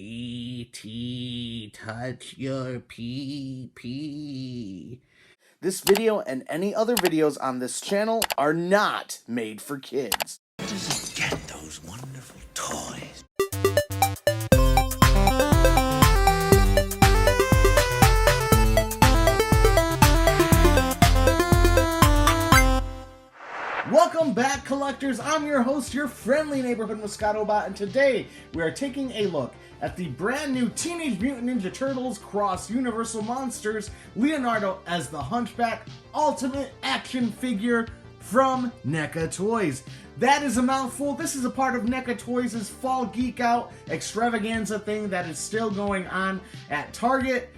E.T. touch your pee-pee. This video and any other videos on this channel are not made for kids. Where does he get those wonderful toys? Welcome back, collectors. I'm your host, your friendly neighborhood Moescato bot, and today we are taking a look at the brand new Teenage Mutant Ninja Turtles Cross Universal Monsters Leonardo as the Hunchback Ultimate Action Figure from Neca Toys. That is a mouthful. This is a part of Neca Toys' Fall Geek Out extravaganza thing that is still going on at Target.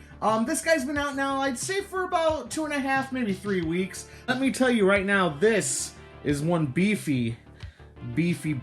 This guy's been out now, I'd say, for about 2.5, maybe 3 weeks. Let me tell you right now, this is one beefy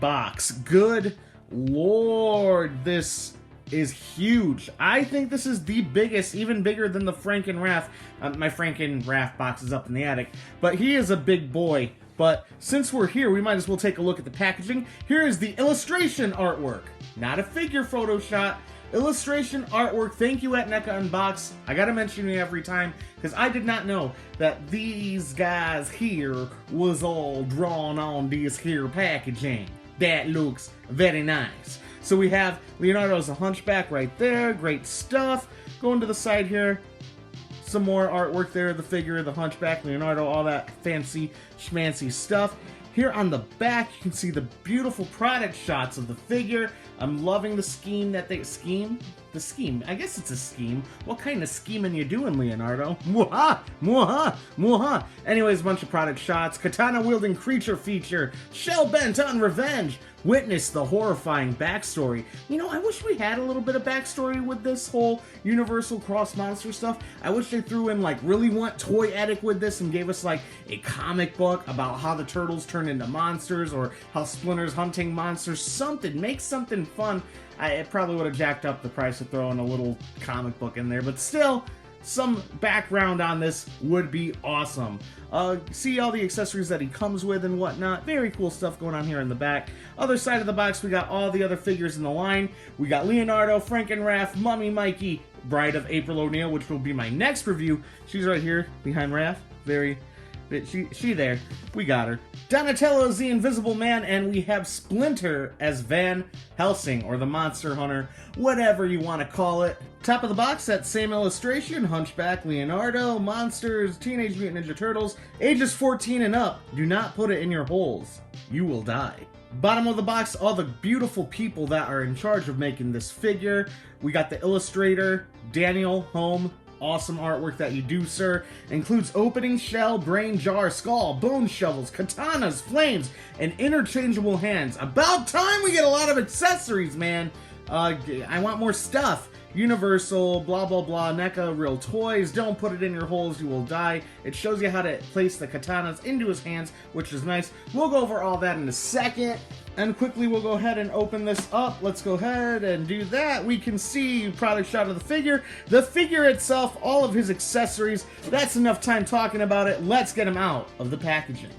box. Good lord, this is huge. I think this is the biggest, even bigger than the Frank and Raph. My Frank and Raph box is up in the attic, but he is a big boy. But since we're here, we might as well take a look at the packaging. Here is the illustration artwork, not a figure photo shot. Illustration artwork. Thank you at Neca Unbox. I gotta mention it every time because I did not know that these guys here was all drawn on this here packaging. That looks very nice. So we have Leonardo as a Hunchback right there. Great stuff. Going to the side here. Some more artwork there. The figure, the Hunchback, Leonardo, all that fancy schmancy stuff. Here on the back, you can see the beautiful product shots of the figure. I'm loving the scheme that they... Scheme? The scheme. I guess it's a scheme. What kind of scheming you doing, Leonardo? Mwaha! Mwaha! Mwaha! Anyways, a bunch of product shots. Katana-wielding creature feature. Shell bent on revenge. Witness the horrifying backstory. You know, I wish we had a little bit of backstory with this whole Universal Cross Monster stuff. I wish they threw in, like, really went toyetic with this and gave us, like, a comic book about how the turtles turn into monsters or how Splinter's hunting monsters. Something. Make something fun. I probably would have jacked up the price of throwing a little comic book in there, but still, some background on this would be awesome. See all the accessories that he comes with and whatnot. Very cool stuff going on here in the back. Other side of the box, we got all the other figures in the line. We got Leonardo, Frank and Raph, Mummy Mikey, Bride of April O'Neil, which will be my next review. She's right here behind Raph. She there. We got her. Donatello as the Invisible Man, and we have Splinter as Van Helsing, or the Monster Hunter, whatever you want to call it. Top of the box, that same illustration, Hunchback, Leonardo, Monsters, Teenage Mutant Ninja Turtles, ages 14 and up. Do not put it in your holes. You will die. Bottom of the box, all the beautiful people that are in charge of making this figure. We got the illustrator, Daniel Home. Awesome artwork that you do, sir. Includes opening shell, brain jar, skull, bone shovels, katanas, flames, and interchangeable hands. About time we get a lot of accessories, man. I want more stuff. Universal, blah, blah, blah, Neca, real toys. Don't put it in your holes, you will die. It shows you how to place the katanas into his hands, which is nice. We'll go over all that in a second. And quickly, we'll go ahead and open this up. Let's go ahead and do that. We can see product shot of the figure itself, all of his accessories. That's enough time talking about it. Let's get him out of the packaging.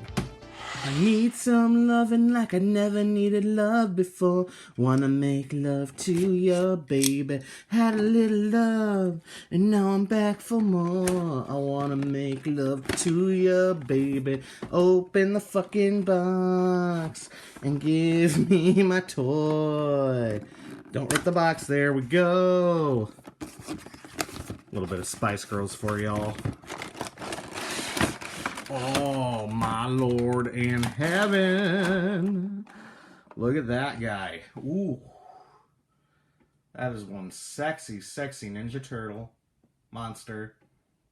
I need some loving like I never needed love before. Wanna make love to you, baby. Had a little love, and now I'm back for more. I wanna make love to you, baby. Open the fucking box and give me my toy. Don't rip the box. There we go. A little bit of Spice Girls for y'all. Oh, my Lord in heaven. Look at that guy. Ooh. That is one sexy, sexy Ninja Turtle monster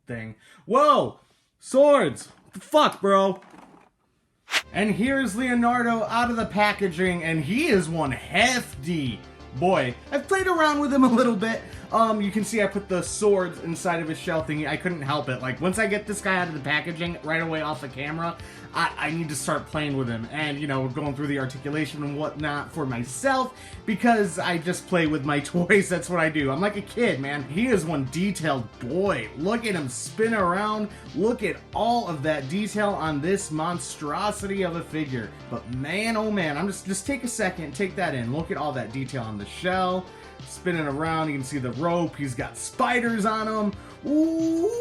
thing. Whoa! Swords! What the fuck, bro? And here's Leonardo out of the packaging, and he is one hefty boy. I've played around with him a little bit. You can see I put the swords inside of his shell thingy. I couldn't help it. Like, once I get this guy out of the packaging right away off the camera, I need to start playing with him and, you know, going through the articulation and whatnot for myself because I just play with my toys. That's what I do. I'm like a kid, man. He is one detailed boy. Look at him spin around. Look at all of that detail on this monstrosity of a figure. But man, oh man, just take a second, take that in. Look at all that detail on the shell. spinning around. You can see the rope. He's got spiders on him. Ooh,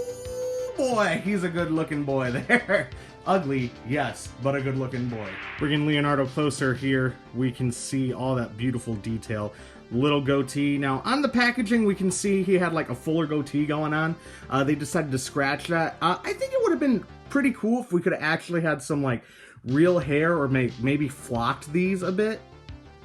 boy, he's a good-looking boy there. Ugly, yes, but a good-looking boy. Bringing Leonardo closer here, we can see all that beautiful detail. Little goatee. Now, on the packaging, we can see he had like a fuller goatee going on. They decided to scratch that. I think it would have been pretty cool if we could have actually had some like real hair, or maybe flocked these a bit.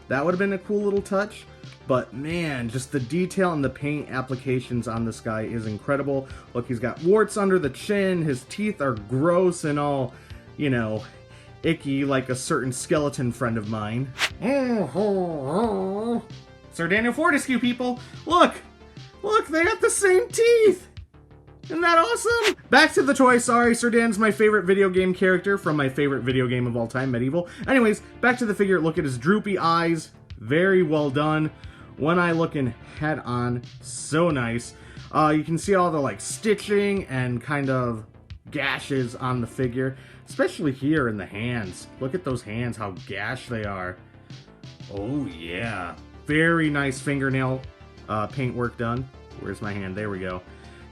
That would have been a cool little touch. But man, just the detail and the paint applications on this guy is incredible. Look, he's got warts under the chin. His teeth are gross and all, you know, icky, like a certain skeleton friend of mine. Sir Daniel Fortescue, people! Look! Look, they got the same teeth! Isn't that awesome? Back to the toy. Sorry, Sir Dan's my favorite video game character from my favorite video game of all time, Medieval. Anyways, back to the figure. Look at his droopy eyes. Very well done. One eye looking head on. So nice. You can see all the like stitching and kind of gashes on the figure. Especially here in the hands. Look at those hands, how gashed they are. Oh yeah. Very nice fingernail paint work done. Where's my hand? There we go.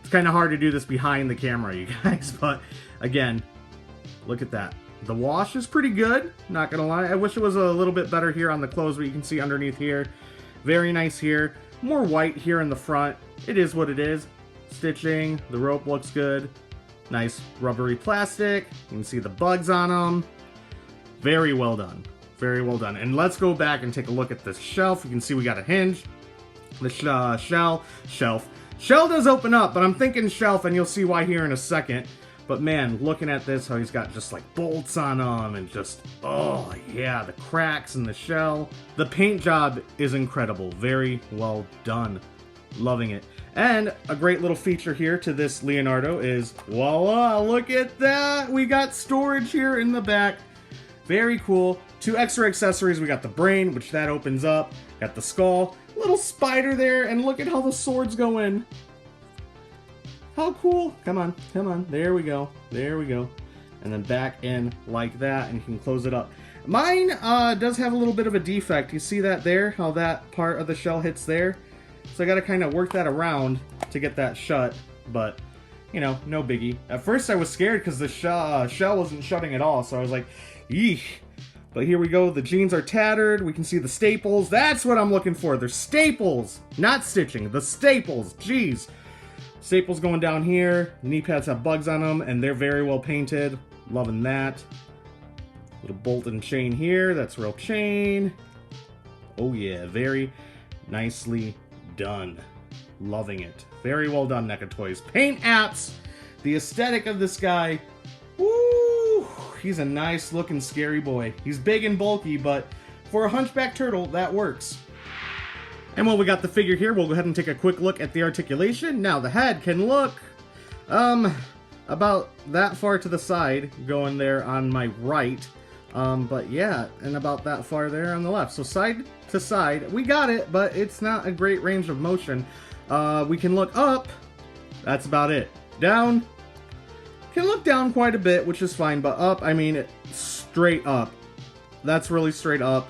It's kind of hard to do this behind the camera, you guys, but again, look at that. The wash is pretty good, not gonna lie. I wish it was a little bit better here on the clothes, but you can see underneath here. Very nice here. More white here in the front. It is what it is. Stitching, the rope looks good. Nice rubbery plastic. You can see the bugs on them. Very well done. Very well done. And let's go back and take a look at this shelf. You can see we got a hinge. The shelf. Shell does open up, but I'm thinking shelf, and you'll see why here in a second. But man, looking at this, how he's got just like bolts on them, and just, oh yeah, the cracks in the shell. The paint job is incredible. Very well done. Loving it. And a great little feature here to this Leonardo is, voila, look at that. We got storage here in the back. Very cool. 2 extra accessories. We got the brain, which that opens up. Got the skull. Little spider there, and look at how the swords go in. How cool. Come on, come on. There we go. There we go. And then back in like that, and you can close it up. Mine does have a little bit of a defect. You see that there? How that part of the shell hits there? So I got to kind of work that around to get that shut, but, you know, no biggie. At first I was scared because the shell wasn't shutting at all, so I was like, eesh. But here we go, the jeans are tattered, we can see the staples, that's what I'm looking for, they're staples! Not stitching, the staples, jeez! Staples going down here, knee pads have bugs on them, and they're very well painted, loving that. Little bolt and chain here, that's real chain. Oh yeah, very nicely done. Loving it. Very well done, Neca Toys. Paint apps! The aesthetic of this guy, woo! He's a nice looking scary boy. He's big and bulky, but for a hunchback turtle, that works. And while we got the figure here, we'll go ahead and take a quick look at the articulation. Now the head can look about that far to the side, going there on my right. But yeah, and about that far there on the left. So side to side, we got it, but it's not a great range of motion. We can look up, that's about it. Down, can look down quite a bit, which is fine, but up, I mean, straight up. That's really straight up.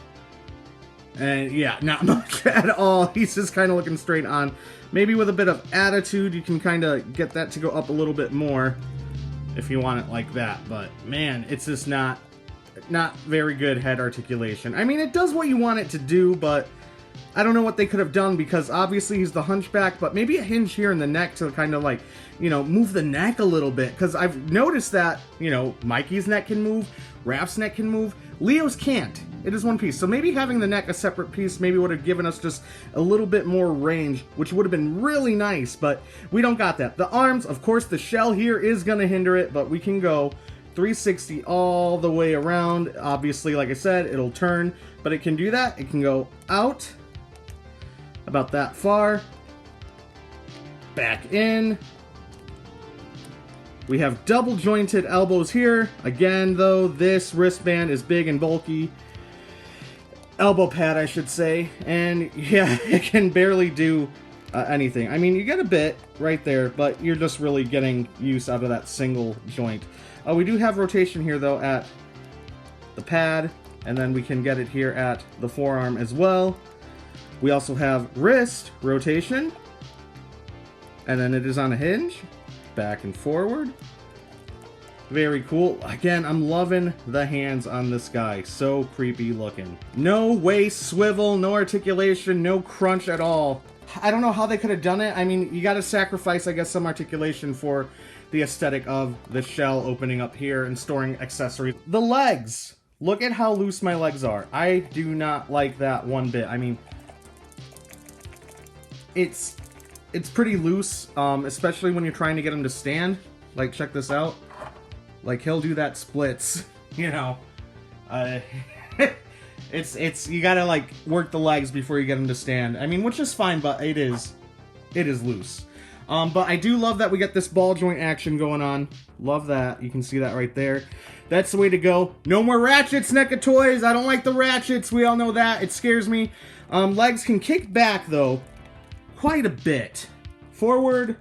And yeah, not much at all. He's just kind of looking straight on. Maybe with a bit of attitude, you can kind of get that to go up a little bit more if you want it like that. But man, it's just not very good head articulation. I mean, it does what you want it to do, but I don't know what they could have done, because obviously he's the hunchback, but maybe a hinge here in the neck to kind of like, you know, move the neck a little bit, because I've noticed that, you know, Mikey's neck can move, Raph's neck can move, Leo's can't. It is one piece. So maybe having the neck a separate piece maybe would have given us just a little bit more range, which would have been really nice, but we don't got that. The arms, of course, the shell here is going to hinder it, but we can go 360 all the way around. Obviously, like I said, it'll turn, but it can do that. It can go out about that far, back in. We have double jointed elbows here. Again, though, this wristband is big and bulky. Elbow pad, I should say. And yeah, it can barely do anything. I mean, you get a bit right there, but you're just really getting use out of that single joint. We do have rotation here, though, at the pad, and then we can get it here at the forearm as well. We also have wrist rotation. And then it is on a hinge. Back and forward. Very cool. Again, I'm loving the hands on this guy. So creepy looking. No waist swivel, no articulation, no crunch at all. I don't know how they could have done it. I mean, you got to sacrifice, I guess, some articulation for the aesthetic of the shell opening up here and storing accessories. The legs. Look at how loose my legs are. I do not like that one bit. I mean, it's pretty loose, especially when you're trying to get him to stand. Like, check this out. Like, he'll do that splits, you know. It's you gotta, like, work the legs before you get him to stand. I mean, which is fine, but it is loose. But I do love that we get this ball joint action going on. Love that. You can see that right there. That's the way to go. No more ratchets, Neca toys. I don't like the ratchets. We all know that. It scares me. Legs can kick back, though, quite a bit. Forward,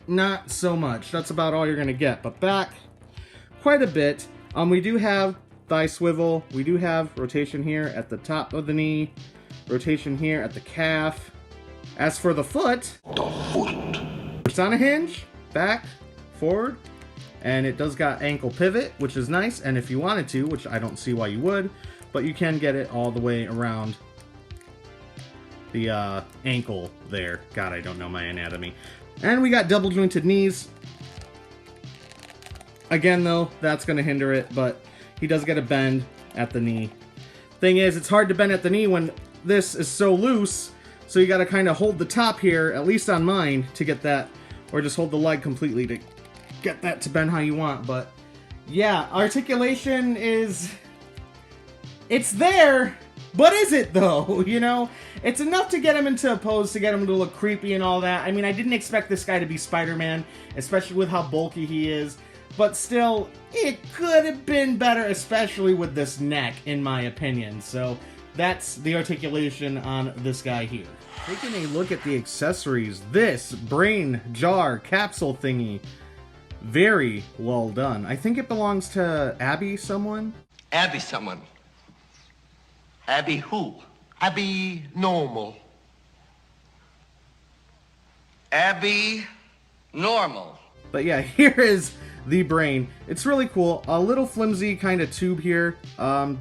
not so much. That's about all you're going to get. But back, quite a bit. We do have thigh swivel. We do have rotation here at the top of the knee. Rotation here at the calf. As for the foot, it's on a hinge. Back, forward. And it does got ankle pivot, which is nice. And if you wanted to, which I don't see why you would, but you can get it all the way around the ankle there. God, I don't know my anatomy. And we got double jointed knees. Again, though, that's going to hinder it, but he does get a bend at the knee. Thing is, it's hard to bend at the knee when this is so loose, so you got to kind of hold the top here, at least on mine, to get that, or just hold the leg completely to get that to bend how you want. But yeah, articulation is, it's there, but is it though? You know, it's enough to get him into a pose, to get him to look creepy and all that. I mean, I didn't expect this guy to be Spider-Man, especially with how bulky he is. But still, it could have been better, especially with this neck, in my opinion. So that's the articulation on this guy here. Taking a look at the accessories, this brain jar capsule thingy, very well done. I think it belongs to Abby someone. Abby someone. Abby who? Abby normal. Abby normal. But yeah, here is the brain. It's really cool. A little flimsy kind of tube here.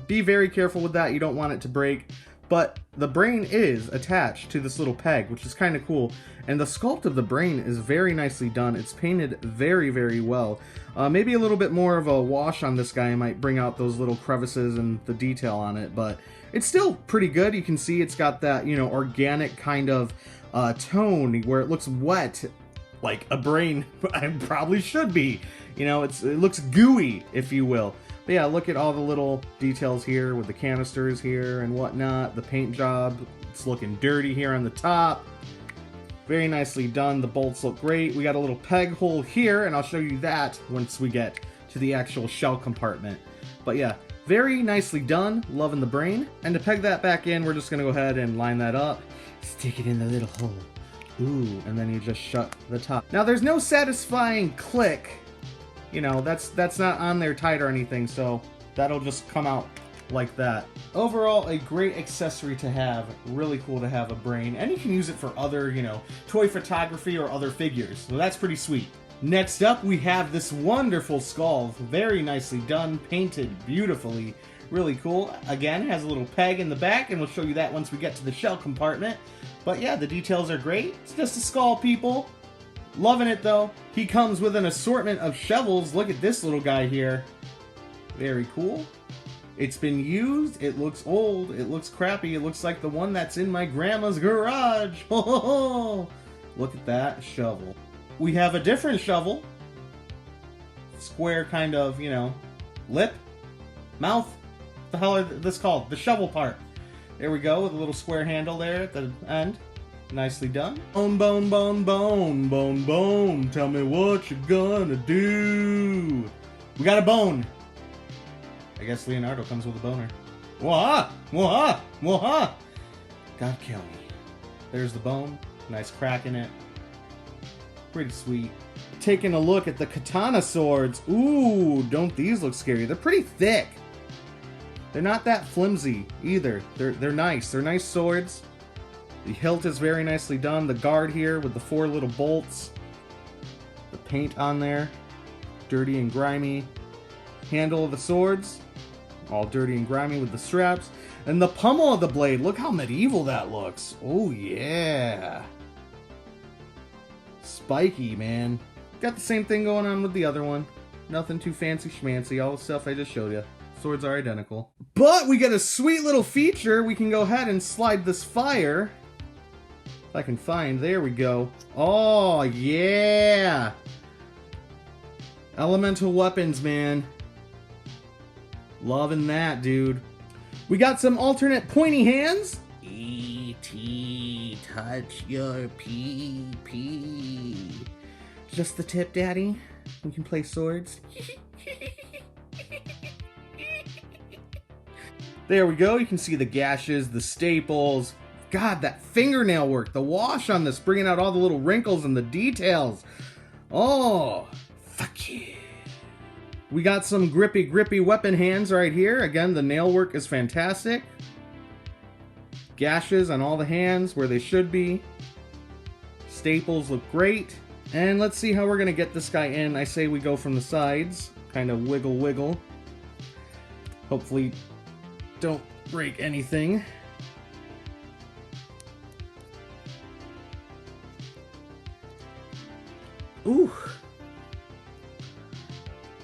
Be very careful with that. You don't want it to break. But the brain is attached to this little peg, which is kind of cool. And the sculpt of the brain is very nicely done. It's painted very, very well. Maybe a little bit more of a wash on this guy might bring out those little crevices and the detail on it. But it's still pretty good. You can see it's got that, you know, organic kind of tone where it looks wet, like a brain probably should be. You know, it looks gooey, if you will. But yeah, look at all the little details here with the canisters here and whatnot. The paint job, it's looking dirty here on the top. Very nicely done. The bolts look great. We got a little peg hole here, and I'll show you that once we get to the actual shell compartment. But yeah, very nicely done. Loving the brain. And to peg that back in, we're just going to go ahead and line that up. Stick it in the little hole. Ooh, and then you just shut the top. Now, there's no satisfying click. You know, that's not on there tight or anything, so that'll just come out like that. Overall, a great accessory to have. Really cool to have a brain. And you can use it for other, you know, toy photography or other figures. So that's pretty sweet. Next up, we have this wonderful skull. Very nicely done, painted beautifully. Really cool. Again, has a little peg in the back, and we'll show you that once we get to the shell compartment. But yeah, the details are great. It's just a skull, people. Loving it, though. He comes with an assortment of shovels. Look at this little guy here. Very cool. It's been used. It looks old. It looks crappy. It looks like the one that's in my grandma's garage. Look at that shovel. We have a different shovel. Square kind of, you know, lip, mouth. What the hell is this called? The shovel part. There we go, with a little square handle there at the end. Nicely done. Bone, bone, bone, bone, bone, bone. Tell me what you're gonna do. We got a bone. I guess Leonardo comes with a boner. Wah! Wah! Wah! God kill me. There's the bone. Nice crack in it. Pretty sweet. Taking a look at the katana swords. Ooh, don't these look scary? They're pretty thick. They're not that flimsy either. They're nice. They're nice swords. The hilt is very nicely done. The guard here with the 4 little bolts. The paint on there. Dirty and grimy. Handle of the swords. All dirty and grimy with the straps. And the pommel of the blade. Look how medieval that looks. Oh, yeah. Spiky, man. Got the same thing going on with the other one. Nothing too fancy schmancy. All the stuff I just showed you. Swords are identical. But we get a sweet little feature. We can go ahead and slide this fire. If I can find. There we go. Oh, yeah. Elemental weapons, man. Loving that, dude. We got some alternate pointy hands. E.T. touch your pee-pee. Just the tip, Daddy. We can play swords. There we go. You can see the gashes, the staples. God, that fingernail work, the wash on this, bringing out all the little wrinkles and the details. Oh, fuck yeah. We got some grippy weapon hands right here. Again, the nail work is fantastic. Gashes on all the hands where they should be. Staples look great. And let's see how we're going to get this guy in. I say we go from the sides. Kind of wiggle. Hopefully don't break anything. Ooh.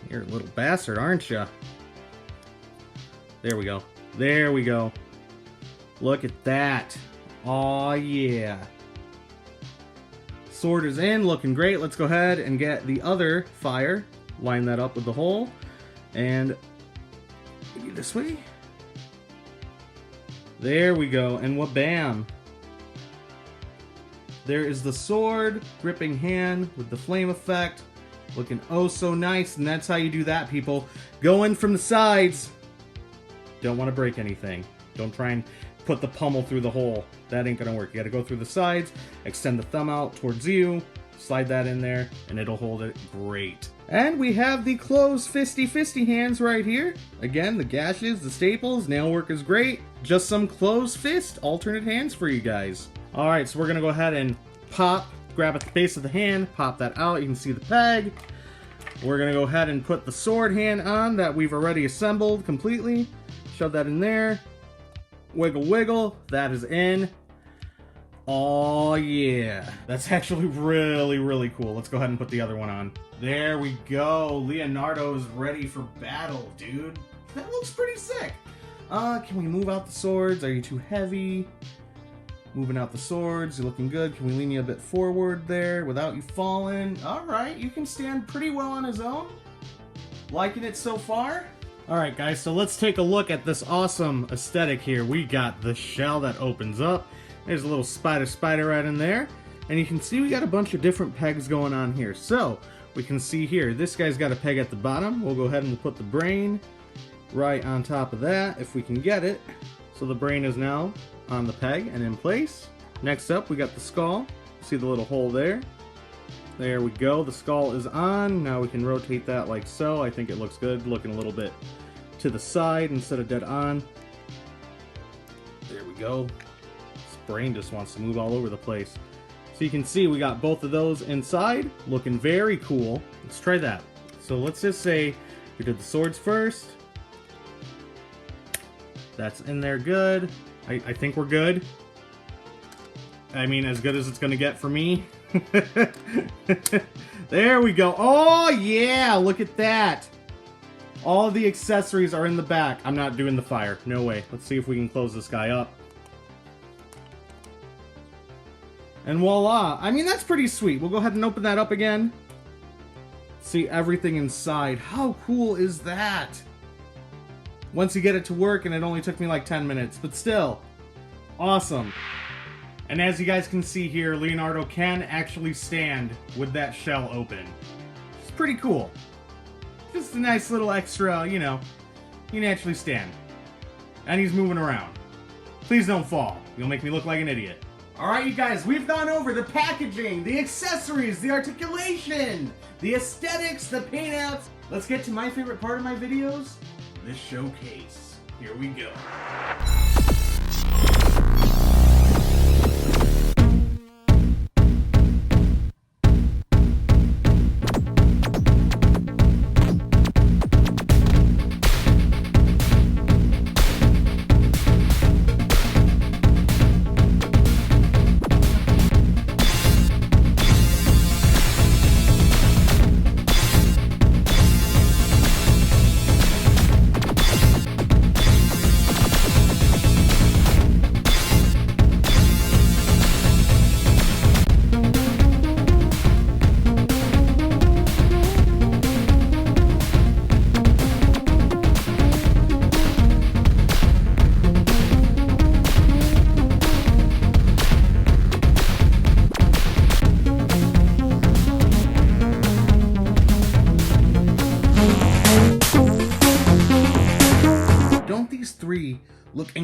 You're a little bastard, aren't you? There we go. There we go. Look at that. Aw, yeah. Sword is in, looking great. Let's go ahead and get the other fire. Line that up with the hole. And maybe this way. There we go. And wha-bam. There is the sword, gripping hand with the flame effect. Looking oh so nice, and that's how you do that, people. Go in from the sides. Don't want to break anything. Don't try and put the pommel through the hole. That ain't gonna work. You gotta go through the sides, extend the thumb out towards you, slide that in there, and it'll hold it great. And we have the closed fisty hands right here. Again, the gashes, the staples, nail work is great. Just some closed fist alternate hands for you guys. Alright, so we're gonna go ahead and pop, grab at the base of the hand, pop that out, you can see the peg. We're gonna go ahead and put the sword hand on that we've already assembled completely. Shove that in there. Wiggle, that is in. Oh yeah, that's actually really cool. Let's go ahead and put the other one on. There we go, Leonardo is ready for battle, dude. That looks pretty sick. Can we move out the swords? Are you too heavy? Moving out the swords, you're looking good. Can we lean you a bit forward there without you falling? Alright, you can stand pretty well on his own. Liking it so far? Alright guys, so let's take a look at this awesome aesthetic here. We got the shell that opens up. There's a little spider right in there. And you can see we got a bunch of different pegs going on here. So, we can see here, this guy's got a peg at the bottom. We'll go ahead and put the brain right on top of that, if we can get it. So the brain is now on the peg and in place. Next up, we got the skull. See the little hole there? There we go. The skull is on. Now we can rotate that like so. I think it looks good. Looking a little bit to the side instead of dead on. There we go. This brain just wants to move all over the place. So you can see we got both of those inside. Looking very cool. Let's try that. So let's just say we did the swords first. That's in there good. I think we're good. I mean, as good as it's gonna get for me. There we go. Oh, yeah! Look at that! All the accessories are in the back. I'm not doing the fire. No way. Let's see if we can close this guy up. And voila! I mean, that's pretty sweet. We'll go ahead and open that up again. See everything inside. How cool is that? Once you get it to work, and it only took me like 10 minutes, but still, awesome. And as you guys can see here, Leonardo can actually stand with that shell open. It's pretty cool. Just a nice little extra, you know, he can actually stand. And he's moving around. Please don't fall. You'll make me look like an idiot. Alright, you guys, we've gone over the packaging, the accessories, the articulation, the aesthetics, the paintouts. Let's get to my favorite part of my videos. This showcase. Here we go.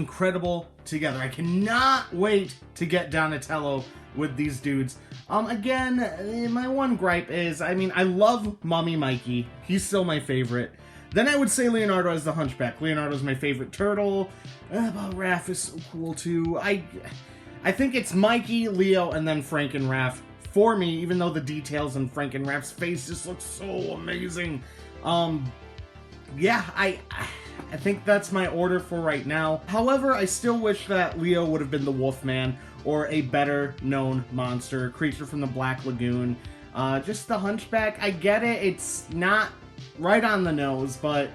incredible together. I cannot wait to get Donatello with these dudes. Again, my one gripe is, I mean, I love Mummy Mikey. He's still my favorite. Then I would say Leonardo as the Hunchback. Leonardo's my favorite turtle. But Raph is so cool too. I think it's Mikey, Leo, and then Frank and Raph for me, even though the details in Frank and Raph's face just look so amazing. Yeah, I think that's my order for right now. However, I still wish that Leo would have been the Wolfman, or a better known monster, creature from the Black Lagoon. Just the Hunchback, I get it, it's not right on the nose, but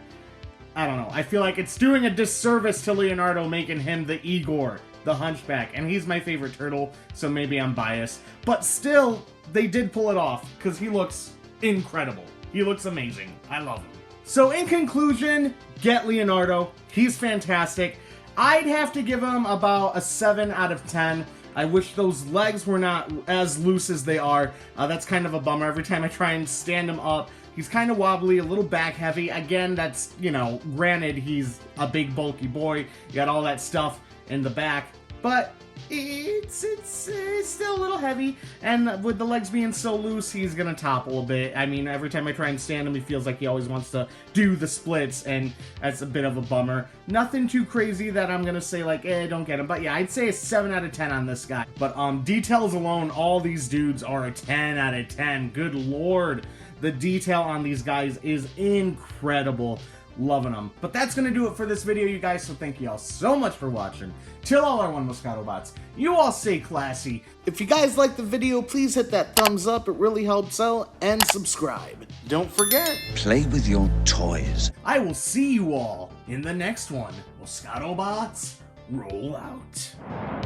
I don't know. I feel like it's doing a disservice to Leonardo making him the Igor, the Hunchback, and he's my favorite turtle, so maybe I'm biased. But still, they did pull it off, because he looks incredible. He looks amazing. I love him. So in conclusion, get Leonardo. He's fantastic. I'd have to give him about a 7 out of 10. I wish those legs were not as loose as they are. That's kind of a bummer. Every time I try and stand him up, he's kind of wobbly, a little back heavy. Again, that's, you know, granted, he's a big bulky boy. You got all that stuff in the back, but it's still a little heavy, and with the legs being so loose, he's gonna topple a bit. I mean, every time I try and stand him, he feels like he always wants to do the splits, and that's a bit of a bummer. Nothing too crazy that I'm gonna say like, don't get him, but yeah, I'd say a 7 out of 10 on this guy. But details alone, all these dudes are a 10 out of 10. Good lord, the detail on these guys is incredible. Loving them. But that's going to do it for this video, you guys, so thank you all so much for watching. Till all our one Moescato bots, you all stay classy. If you guys liked the video, please hit that thumbs up. It really helps out. And subscribe. Don't forget, Play with your toys. I will see you all in the next one. Moescato bots, roll out.